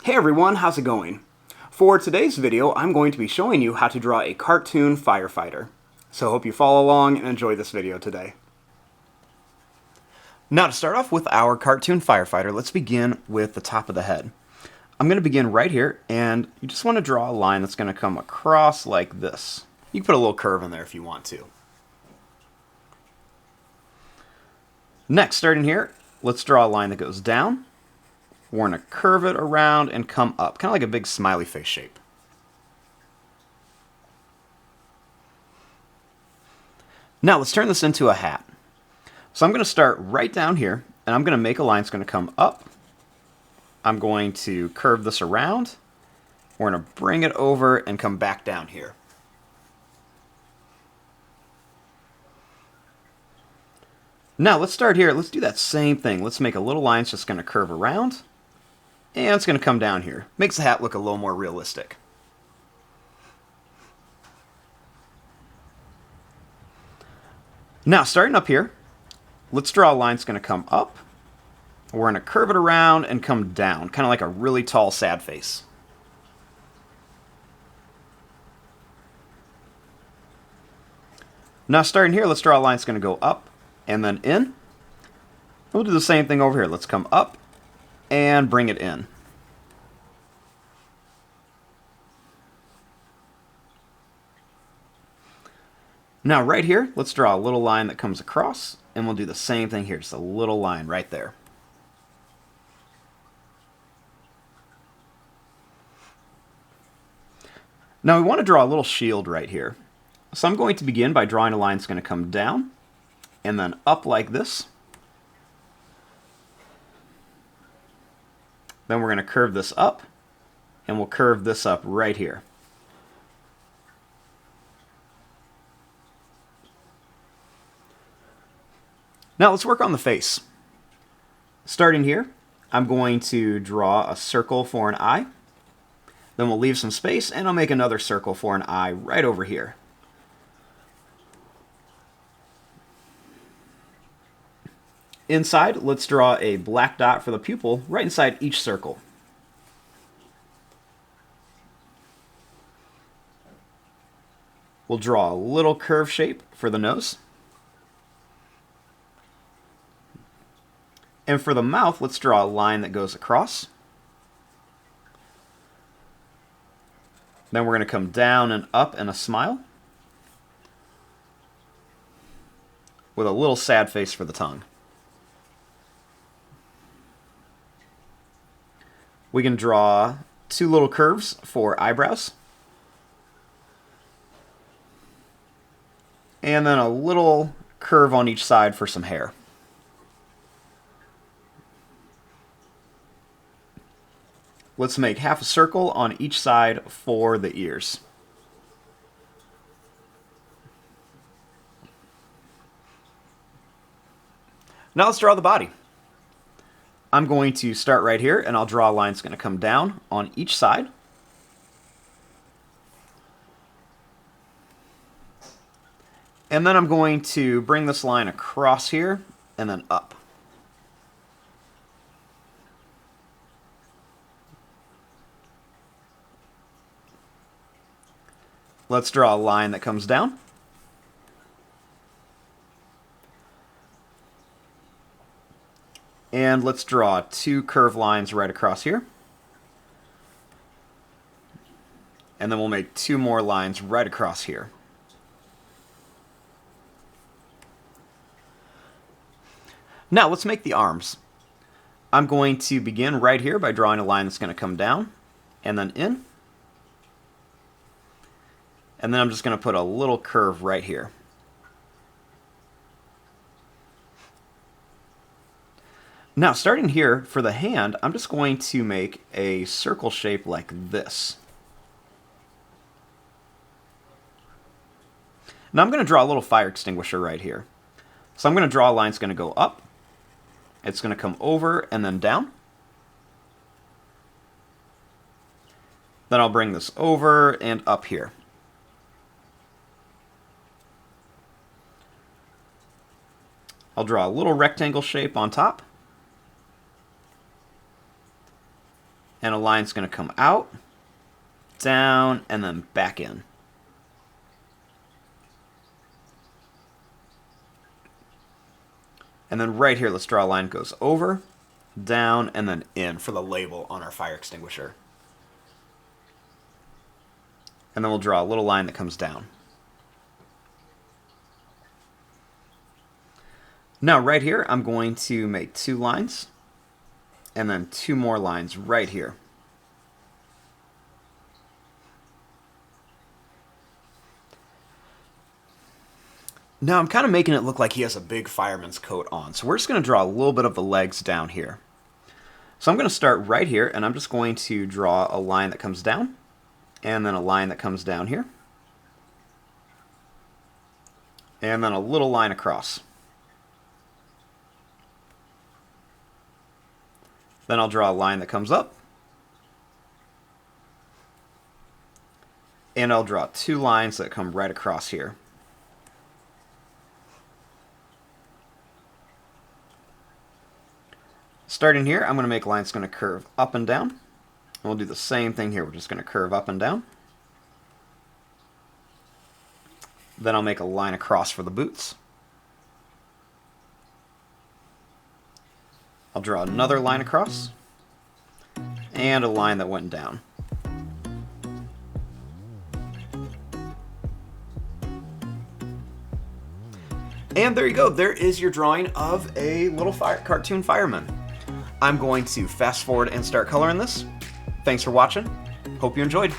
Hey everyone, how's it going? For today's video, I'm going to be showing you how to draw a cartoon firefighter. So I hope you follow along and enjoy this video today. Now to start off with our cartoon firefighter, let's begin with the top of the head. I'm going to begin right here, and you just want to draw a line that's going to come across like this. You can put a little curve in there if you want to. Next, starting here, let's draw a line that goes down. We're going to curve it around and come up, kind of like a big smiley face shape. Now let's turn this into a hat. So I'm going to start right down here, and I'm going to make a line that's going to come up. I'm going to curve this around. We're going to bring it over and come back down here. Now let's start here. Let's do that same thing. Let's make a little line that's just going to curve around. And it's going to come down here. Makes the hat look a little more realistic. Now, starting up here, let's draw a line that's going to come up. We're going to curve it around and come down, kind of like a really tall, sad face. Now, starting here, let's draw a line that's going to go up and then in. We'll do the same thing over here. Let's come up and bring it in. Now right here, let's draw a little line that comes across, and we'll do the same thing here, just a little line right there. Now we want to draw a little shield right here. So I'm going to begin by drawing a line that's going to come down, and then up like this. Then we're going to curve this up, and we'll curve this up right here. Now let's work on the face. Starting here, I'm going to draw a circle for an eye. Then we'll leave some space, and I'll make another circle for an eye right over here. Inside, let's draw a black dot for the pupil right inside each circle. We'll draw a little curve shape for the nose. And for the mouth, let's draw a line that goes across. Then we're going to come down and up in a smile, with a little sad face for the tongue. We can draw two little curves for eyebrows. And then a little curve on each side for some hair. Let's make half a circle on each side for the ears. Now let's draw the body. I'm going to start right here, and I'll draw a line that's going to come down on each side. And then I'm going to bring this line across here and then up. Let's draw a line that comes down. And let's draw two curved lines right across here. And then we'll make two more lines right across here. Now let's make the arms. I'm going to begin right here by drawing a line that's going to come down and then in. And then I'm just going to put a little curve right here. Now, starting here, for the hand, I'm just going to make a circle shape like this. Now I'm going to draw a little fire extinguisher right here. So I'm going to draw a line that's going to go up. It's going to come over and then down. Then I'll bring this over and up here. I'll draw a little rectangle shape on top. And a line's going to come out, down, and then back in. And then right here, let's draw a line that goes over, down, and then in for the label on our fire extinguisher. And then we'll draw a little line that comes down. Now right here, I'm going to make 2 lines, and then 2 more lines right here. Now I'm kind of making it look like he has a big fireman's coat on, so we're just going to draw a little bit of the legs down here. So I'm going to start right here, and I'm just going to draw a line that comes down, and then a line that comes down here, and then a little line across. Then I'll draw a line that comes up, and I'll draw 2 lines that come right across here. Starting here, I'm going to make lines that's going to curve up and down. And we'll do the same thing here. We're just going to curve up and down. Then I'll make a line across for the boots. I'll draw another line across. And a line that went down. And there you go. There is your drawing of a little cartoon fireman. I'm going to fast forward and start coloring this. Thanks for watching. Hope you enjoyed.